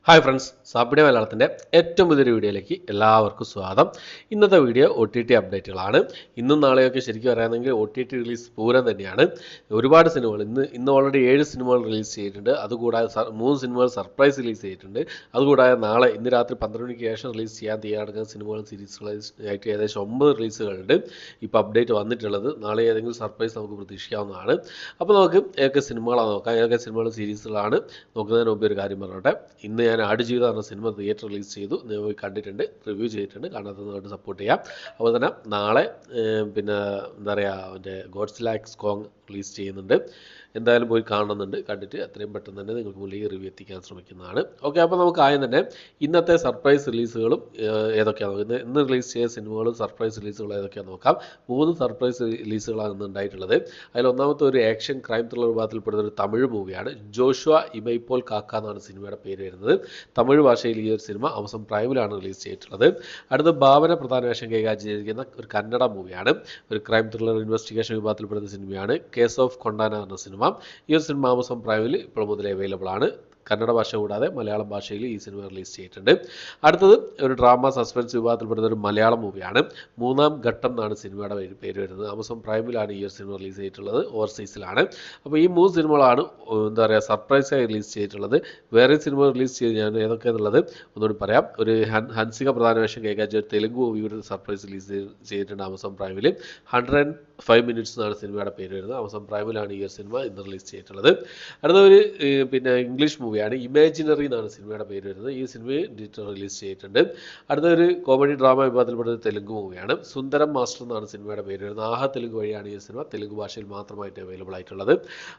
Hi friends, സാപ്പിടെ മലയാളത്തിൻ്റെ ഏറ്റവും പുതിയൊരു വീഡിയോയിലേക്ക് എല്ലാവർക്കും സ്വാഗതം. ഇന്നത്തെ വീഡിയോ OTT അപ്ഡേറ്റുകളാണ്. ഇന്നും നാളെയൊക്കെ ശരിക്കും പറയുകയാണെങ്കിൽ OTT റിലീസ് പൂരം തന്നെയാണ്. ഒരുപാട് സിനിമകൾ ഇന്ന് ഓൾറെഡി 7 സിനിമകൾ റിലീസ് ചെയ്തിട്ടുണ്ട്. അതുകൂടാതെ 3 സിനിമകൾ സർപ്രൈസ് റിലീസ് ചെയ്തിട്ടുണ്ട്. അതുകൂടാതെ നാളെ ഇന്ന് രാത്രി 12 മണിക്ക് ശേഷം റിലീസ് ചെയ്യാൻ തയ്യാറെടുക്കുന്ന സിനിമകളും സീരീസുകളായിട്ട് ഏകദേശം 9 റിലീസുകളുണ്ട് ഇപ്പോൾ അപ്ഡേറ്റ് വന്നിട്ടുള്ളത്. നാളെ ഏതെങ്കിലും സർപ്രൈസ് നമുക്ക് പ്രതീക്ഷിക്കാവുന്നതാണ്. അപ്പോൾ നമുക്ക് ഏതൊക്കെ സിനിമകളാണ് നോക്കാം, ഏതൊക്കെ സിനിമകളും സീരീസുകളാണ് നോക്കുന്നതിന് മുമ്പ് ഒരു കാര്യം പറഞ്ഞോട്ടെ. ഇന്ന് ഞാൻ ആടുജീവിതം എന്ന സിനിമ തിയേറ്റർ റിലീസ് ചെയ്തു. നിങ്ങൾ പോയി കണ്ടിട്ടുണ്ട്, റിവ്യൂ ചെയ്തിട്ടുണ്ട്. കാണാത്തതുകൊണ്ട് സപ്പോർട്ട് ചെയ്യാം. അപ്പോൾ തന്നെ നാളെ പിന്നെ എന്താ പറയുക, മറ്റേ ഗോഡ്സില എക്സ് കോങ് റിലീസ് ചെയ്യുന്നുണ്ട്. എന്തായാലും പോയി കാണുന്നുണ്ട്. കണ്ടിട്ട് എത്രയും പെട്ടെന്ന് തന്നെ നിങ്ങൾക്ക് മുന്നിൽ റിവ്യൂ എത്തിക്കാൻ ശ്രമിക്കുന്നതാണ്. ഓക്കെ, അപ്പോൾ നമുക്ക് ആദ്യം തന്നെ ഇന്നത്തെ സർപ്രൈസ് റിലീസുകളും ഏതൊക്കെയാണ് ഇന്ന് റിലീസ് ചെയ്ത സിനിമകളും സർപ്രൈസ് റിലീസുകളും ഏതൊക്കെയാണെന്ന് നോക്കാം. 3 സർപ്രൈസ് റിലീസുകളാണ് ഇന്ന് ഉണ്ടായിട്ടുള്ളത്. അതിൽ ഒന്നാമത്തെ ഒരു ആക്ഷൻ ക്രൈം ത്രില്ലർ വിഭാഗത്തിൽപ്പെടുന്ന ഒരു തമിഴ് മൂവിയാണ്. ജോഷുവ ഇമൈപ്പോൾ കാക്ക എന്നാണ് സിനിമയുടെ പേര് വരുന്നത്. തമിഴ് ഭാഷയിൽ ഈ ഒരു സിനിമ ആമസോൺ പ്രൈമിലാണ് റിലീസ് ചെയ്തിട്ടുള്ളത്. അടുത്ത ഭാവന പ്രധാന വേഷം കൈകാര്യം ചെയ്തിരിക്കുന്ന ഒരു കന്നഡ മൂവിയാണ്. ഒരു ക്രൈം ത്രില്ലർ ഇൻവെസ്റ്റിഗേഷൻ വിഭാഗത്തിൽപ്പെടുന്ന സിനിമയാണ് കേസ് ഓഫ് കൊണ്ടാന എന്ന സിനിമ. ഈ ഒരു സിനിമ ആമസോൺ പ്രൈമിൽ ഇപ്പോൾ മുതൽ അവൈലബിൾ ആണ്. കന്നഡ ഭാഷ കൂടാതെ മലയാളം ഭാഷയിൽ ഈ സിനിമ റിലീസ് ചെയ്തിട്ടുണ്ട്. അടുത്തത് ഒരു ഡ്രാമ സസ്പെൻസ് വിഭാഗത്തിൽപ്പെടുന്ന ഒരു മലയാളം മൂവിയാണ്. മൂന്നാം ഘട്ടം എന്നാണ് സിനിമയുടെ പേര് വരുന്നത്. ആമസോൺ പ്രൈമിലാണ് ഈ ഒരു സിനിമ റിലീസ് ചെയ്തിട്ടുള്ളത്. ഓവർസീസിലാണ്. അപ്പോൾ ഈ 3 സിനിമകളാണ് എന്താ പറയുക സർപ്രൈസായി റിലീസ് ചെയ്തിട്ടുള്ളത്. വേറെ സിനിമ റിലീസ് ചെയ്ത് ഞാൻ ഏതൊക്കെയാണെന്നുള്ളത് ഒന്നുകൂടി പറയാം. ഒരു ഹൻസിക പ്രധാന വേഷം കൈകാര്യം ചെയ്ത തെലുങ്ക് മൂവി ഒരു സർപ്രൈസ് റിലീസ് ചെയ്തിട്ടുണ്ട് ആമസോൺ പ്രൈമിൽ. 105 മിനിറ്റ്സ് എന്നാണ് സിനിമയുടെ പേര് വരുന്നത്. ആമസോൺ പ്രൈമിലാണ് ഈ ഒരു സിനിമ ഇന്ന് റിലീസ് ചെയ്തിട്ടുള്ളത്. അടുത്ത ഒരു പിന്നെ ഇംഗ്ലീഷ് മൂവിയാണ്. ഇമാജിനറി എന്നാണ് സിനിമയുടെ പേര് വരുന്നത്. ഈ സിനിമ ഡിജിറ്റൽ റിലീസ് ചെയ്തിട്ടുണ്ട്. അടുത്തൊരു കോമഡി ഡ്രാമ വിഭാഗത്തിൽപ്പെടുന്ന തെലുങ്ക് മൂവിയാണ്. സുന്ദരം മാസ്റ്റർ എന്നാണ് സിനിമയുടെ പേര് വരുന്നത്. ആഹ തെലുങ്ക് വഴിയാണ് ഈ സിനിമ തെലുങ്ക് ഭാഷയിൽ മാത്രമായിട്ട് അവൈലബിൾ ആയിട്ടുള്ളത്.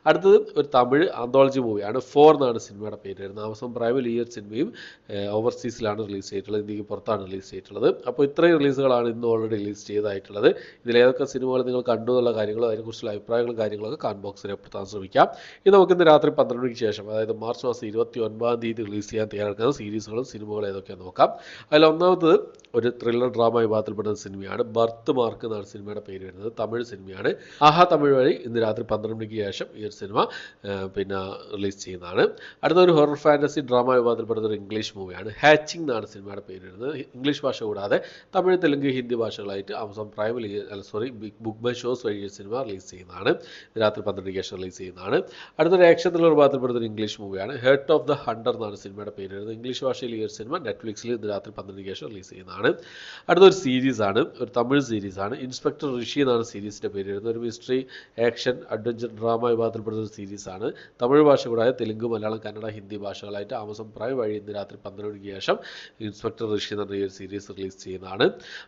അടുത്തത് ഒരു തമിഴ് ആന്തോളജി മൂവിയാണ്. 4 എന്നാണ് സിനിമയുടെ പേര് വരുന്നത്. ആമസോൺ പ്രൈമിൽ ഈ ഒരു സിനിമയും ഓവർസീസിലാണ് റിലീസ് ചെയ്തിട്ടുള്ളത്. ഇന്ത്യക്ക് പുറത്താണ് റിലീസ് ചെയ്തിട്ടുള്ളത്. അപ്പോൾ ഇത്രയും റിലീസുകളാണ് ഇന്ന് ഓൾറെഡി റിലീസ് ചെയ്തതായിട്ടുള്ളത്. ഇതിലേതൊക്കെ സിനിമകൾ നിങ്ങൾ കണ്ടു എന്നുള്ള കാര്യങ്ങളും അതിനെക്കുറിച്ചുള്ള അഭിപ്രായങ്ങളും കാര്യങ്ങളൊക്കെ കമന്റ് ബോക്സിൽ രേഖപ്പെടുത്താൻ ശ്രമിക്കാം. ഇത് നമുക്ക് ഇന്ന് രാത്രി 12 മണിക്ക് ശേഷം, അതായത് മാർച്ച് മാസം 29-ാം തീയതി റിലീസ് ചെയ്യാൻ തയ്യാറെടുക്കുന്ന സീരീസുകളും സിനിമകളും ഏതൊക്കെയാണെന്ന് നോക്കാം. അതിൽ ഒന്നാമത്തത് ഒരു ത്രില്ലർ ഡ്രാമ വിഭാഗത്തിൽപ്പെടുന്ന സിനിമയാണ്. ബർത്ത് മാർക്ക് എന്നാണ് സിനിമയുടെ പേര് വരുന്നത്. തമിഴ് സിനിമയാണ്. ആഹാ തമിഴ് വഴി ഇന്ന് രാത്രി 12 മണിക്ക് ശേഷം ഈ ഒരു സിനിമ പിന്നെ റിലീസ് ചെയ്യുന്നതാണ്. അടുത്തൊരു ഹൊറർ ഫാൻറ്റസി ഡ്രാമ വിഭാഗത്തിൽപ്പെടുന്ന ഒരു ഇംഗ്ലീഷ് മൂവിയാണ്. ഹാച്ചിങ് എന്നാണ് സിനിമയുടെ പേര് വരുന്നത്. ഇംഗ്ലീഷ് ഭാഷ കൂടാതെ തമിഴ്, തെലുങ്ക്, ഹിന്ദി ഭാഷകളായിട്ട് ആമസോൺ പ്രൈമിൽ ബുക്ക് മൈ ഷോസ് വഴി ഈ സിനിമ റിലീസ് ചെയ്യുന്നതാണ്. രാത്രി 12 മണിക്ക് ശേഷം റിലീസ് ചെയ്യുന്നതാണ്. അടുത്തൊരു ആക്ഷൻ ത്രില്ലർ വിഭാഗത്തിൽപ്പെടുന്ന ഒരു ഇംഗ്ലീഷ് മൂവിയാണ്. ഹേർട്ട് ഓഫ് ദ ഹണ്ടർ എന്നാണ് സിനിമയുടെ പേര് വരുന്നത്. ഇംഗ്ലീഷ് ഭാഷയിൽ ഈ ഒരു സിനിമ നെറ്റ്ഫ്ലിക്സിൽ ഇന്ന് രാത്രി 12 മണിക്ക് ശേഷം റിലീസ് ചെയ്യുന്നതാണ്. അടുത്തൊരു സീരീസാണ്, ഒരു തമിഴ് സീരീസാണ്. ഇൻസ്പെക്ടർ ഋഷി എന്നാണ് സീരീസിൻ്റെ പേര് വരുന്നത്. ഒരു മിസ്റ്ററി ആക്ഷൻ അഡ്വഞ്ചർ ഡ്രാമ വിഭാഗത്തിൽപ്പെടുന്ന ഒരു സീരീസാണ്. തമിഴ് ഭാഷ കൂടാതെ തെലുങ്ക്, മലയാളം, കന്നഡ, ഹിന്ദി ഭാഷകളായിട്ട് ആമസോൺ പ്രൈം വഴി ഇന്ന് രാത്രി 12 മണിക്ക് ശേഷം ഇൻസ്പെക്ടർ ഋഷി എന്ന ഈ ഒരു സീരീസ് റിലീസ് ചെയ്യുന്നതാണ്.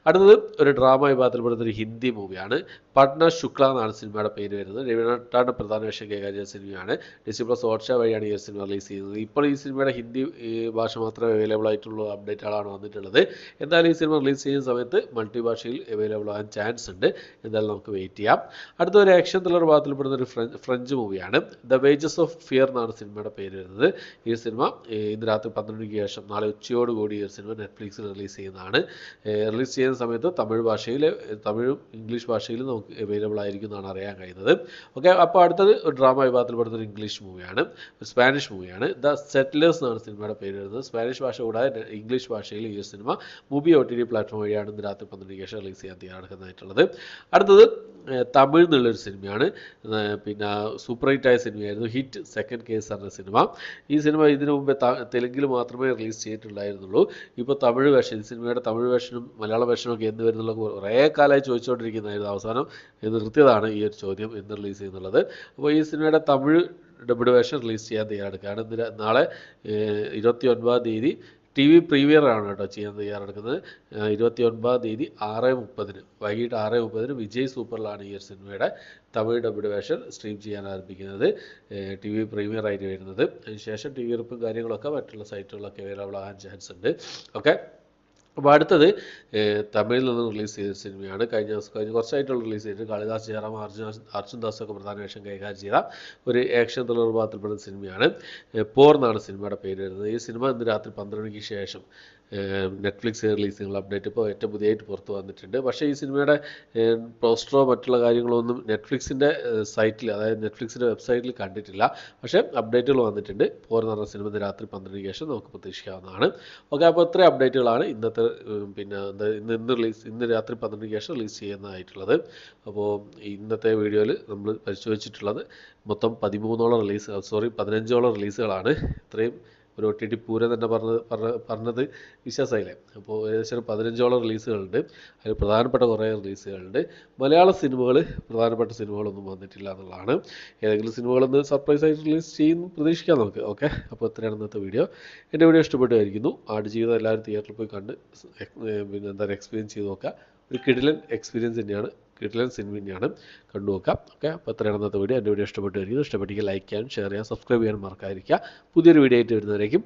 അടുത്തത് ഒരു ഡ്രാമ വിഭാഗത്തിൽപ്പെടുന്ന ഒരു ഹിന്ദി മൂവിയാണ്. പട്ന ശുക്ല എന്നാണ് സിനിമയുടെ പേര് വരുന്നത്. രവീന്ദ്രനാഥാണ് പ്രധാന വേഷം കൈകാര്യം ചെയ്ത സിനിമയാണ്. ഡിസ്നി പ്ലസ് ഹോട്ട്സ്റ്റാർ വഴിയാണ് ഈ ഒരു സിനിമ റിലീസ് ചെയ്യുന്നത്. ഇപ്പോൾ ഈ സിനിമയുടെ ഹിന്ദി ഭാഷ മാത്രമേ അവൈലബിൾ ആയിട്ടുള്ള അപ്ഡേറ്റുകളാണ് വന്നിട്ടുള്ളത്. എന്തായാലും ഈ സിനിമ റിലീസ് ചെയ്യുന്ന സമയത്ത് മൾട്ടി ഭാഷയിൽ അവൈലബിൾ ആകാൻ ചാൻസ് ഉണ്ട്. എന്തായാലും നമുക്ക് വെയിറ്റ് ചെയ്യാം. അടുത്ത ഒരു ആക്ഷൻ ത്രില്ലർ വിഭാഗത്തിൽപ്പെടുന്ന ഒരു ഫ്രഞ്ച് മൂവിയാണ്. ദ വേജസ് ഓഫ് ഫിയർ എന്നാണ് സിനിമയുടെ പേര് വരുന്നത്. ഈ സിനിമ ഇന്ന് രാത്രി 12 മണിക്ക് ശേഷം നാളെ ഉച്ചയോടുകൂടി ഈ സിനിമ നെറ്റ്ഫ്ലിക്സിൽ റിലീസ് ചെയ്യുന്നതാണ്. റിലീസ് ചെയ്യുന്ന സമയത്ത് തമിഴും ഇംഗ്ലീഷ് ഭാഷയിലും നമുക്ക് അവൈലബിൾ ആയിരിക്കും എന്നാണ് അറിയാൻ കഴിയുന്നത്. ഓക്കെ, അപ്പോൾ അടുത്തത് ഒരു ഡ്രാമ വിഭാഗത്തിൽപ്പെടുന്ന ഒരു ഇംഗ്ലീഷ് മൂവിയാണ്, ഒരു സ്പാനിഷ് മൂവിയാണ്. ദ സെറ്റിലേഴ്സ് എന്നാണ് സിനിമയുടെ പേര് വരുന്നത്. സ്പാനിഷ് ഭാഷ കൂടാതെ ഇംഗ്ലീഷ് ഭാഷയിൽ ഈ സിനിമ മൂവി OTT പ്ലാറ്റ്ഫോം വഴിയാണ് ഇന്ന് രാത്രി 12 മണിക്ക് ശേഷം റിലീസ് ചെയ്യാൻ തയ്യാറെടുക്കുന്നതായിട്ടുള്ളത്. അടുത്തത് തമിഴ് എന്നുള്ളൊരു സിനിമയാണ്. പിന്നെ സൂപ്പർ ഹിറ്റായ സിനിമയായിരുന്നു ഹിറ്റ് സെക്കൻഡ് കേസ് എന്ന സിനിമ. ഈ സിനിമ ഇതിനു മുമ്പേ തെലുങ്കിൽ മാത്രമേ റിലീസ് ചെയ്തിട്ടുണ്ടായിരുന്നുള്ളൂ. ഇപ്പോൾ തമിഴ് വേർഷൻ, ഈ സിനിമയുടെ തമിഴ് വേർഷനും മലയാള വേർഷനും ഒക്കെ എന്ന് വരുന്നുള്ള കുറേ കാലമായി ചോദിച്ചുകൊണ്ടിരിക്കുന്നതായിരുന്നു. അവസാനം നിർത്തിയതാണ് ഈ ഒരു ചോദ്യം, എന്ന് റിലീസ് ചെയ്യുന്നുള്ളത്. അപ്പോൾ ഈ സിനിമയുടെ തമിഴ് ഡബ്ഡ് വേർഷൻ റിലീസ് ചെയ്യാൻ തയ്യാറെടുക്കുകയാണ്. നാളെ 29-ാം തീയതി TV പ്രീമിയറാണ് കേട്ടോ ചെയ്യാൻ തയ്യാറെടുക്കുന്നത്. 29-ാം തീയതി 6:30 വൈകിട്ട് 6:30 വിജയ് സൂപ്പറിലാണ് ഈ ഒരു സിനിമയുടെ തമിഴ് ഡബ്ഡ് വേർഷൻ സ്ട്രീം ചെയ്യാൻ ആരംഭിക്കുന്നത്. TV പ്രീമിയർ ആയിട്ട് വരുന്നത്. അതിനുശേഷം TV റിപ്പും കാര്യങ്ങളൊക്കെ മറ്റുള്ള സൈറ്റുകളിലൊക്കെ അവൈലബിൾ ആകാൻ ചാൻസ് ഉണ്ട്. ഓക്കെ, അപ്പോൾ അടുത്തത് തമിഴിൽ നിന്ന് റിലീസ് ചെയ്ത സിനിമയാണ്. കഴിഞ്ഞ കുറച്ചായിട്ടുള്ള റിലീസ് ചെയ്തിട്ട് കാളിദാസ് ജയറാം അർജുൻ ദാസൊക്കെ പ്രധാന വേഷം കൈകാര്യം ചെയ്ത ഒരു ആക്ഷൻ ത്രില്ലർ വിഭാഗത്തിൽപ്പെടുന്ന സിനിമയാണ്. പോർ എന്നാണ് സിനിമയുടെ പേര് വരുന്നത്. ഈ സിനിമ ഇന്ന് രാത്രി 12 മണിക്ക് ശേഷം നെറ്റ്ഫ്ലിക്സ് റിലീസ് ചെയ്യുന്ന അപ്ഡേറ്റ് ഇപ്പോൾ ഏറ്റവും പുതിയതായിട്ട് പുറത്ത് വന്നിട്ടുണ്ട്. പക്ഷേ ഈ സിനിമയുടെ പോസ്റ്ററോ മറ്റുള്ള കാര്യങ്ങളോ ഒന്നും നെറ്റ്ഫ്ലിക്സിൻ്റെ സൈറ്റിൽ, അതായത് നെറ്റ്ഫ്ലിക്സിൻ്റെ വെബ്സൈറ്റിൽ കണ്ടിട്ടില്ല. പക്ഷേ അപ്ഡേറ്റുകൾ വന്നിട്ടുണ്ട്. പോർ എന്ന് പറഞ്ഞ സിനിമ ഇന്ന് രാത്രി 12 മണിക്ക് ശേഷം നമുക്ക് പ്രതീക്ഷിക്കാവുന്നതാണ്. ഓക്കെ, അപ്പോൾ ഇത്രയും അപ്ഡേറ്റുകളാണ് ഇന്നത്തെ പിന്നെ ഇന്ന് രാത്രി 12 മണിക്ക് ശേഷം റിലീസ് ചെയ്യുന്നതായിട്ടുള്ളത്. അപ്പോൾ ഇന്നത്തെ വീഡിയോയിൽ നമ്മൾ പരിശോധിച്ചിട്ടുള്ളത് മൊത്തം 15ഓളം റിലീസുകളാണ്. ഇത്രയും ഒരു OTT പൂരം തന്നെ പറഞ്ഞത് വിശ്വാസമായില്ലേ. അപ്പോൾ ഏകദേശം 15ഓളം റിലീസുകളുണ്ട്. അതിൽ പ്രധാനപ്പെട്ട കുറേ റിലീസുകളുണ്ട്. മലയാള സിനിമകൾ, പ്രധാനപ്പെട്ട സിനിമകളൊന്നും വന്നിട്ടില്ല എന്നുള്ളതാണ്. ഏതെങ്കിലും സിനിമകളൊന്ന് സർപ്രൈസ് ആയിട്ട് റിലീസ് ചെയ്യും പ്രതീക്ഷിക്കാം നമുക്ക്. ഓക്കെ, അപ്പോൾ ഇത്രയാണ് ഇന്നത്തെ വീഡിയോ. എൻ്റെ വീഡിയോ ഇഷ്ടപ്പെട്ടുമായിരിക്കുന്നു. ആടുജീവിതം എല്ലാവരും തിയേറ്ററിൽ പോയി കണ്ട് എക്സ്പീരിയൻസ് ചെയ്ത് നോക്കുക. ഒരു കിടിലൻ എക്സ്പീരിയൻസ് തന്നെയാണ്, കിടിലൻ സിനിമ തന്നെയാണ്, കണ്ടു നോക്കാം. ഓക്കെ, അപ്പോൾ ഇത്രയാണ് ഇന്നത്തെ വീഡിയോ. എൻ്റെ വീഡിയോ ഇഷ്ടപ്പെട്ടുമായിരിക്കുന്നു. ഇഷ്ടപ്പെട്ടെങ്കിൽ ലൈക്ക് ചെയ്യാനും ഷെയർ ചെയ്യാൻ സബ്സ്ക്രൈബ് ചെയ്യാനും മറക്കാതിരിക്കുക. പുതിയൊരു വീഡിയോ ആയിട്ട് വരുന്നവരേക്കും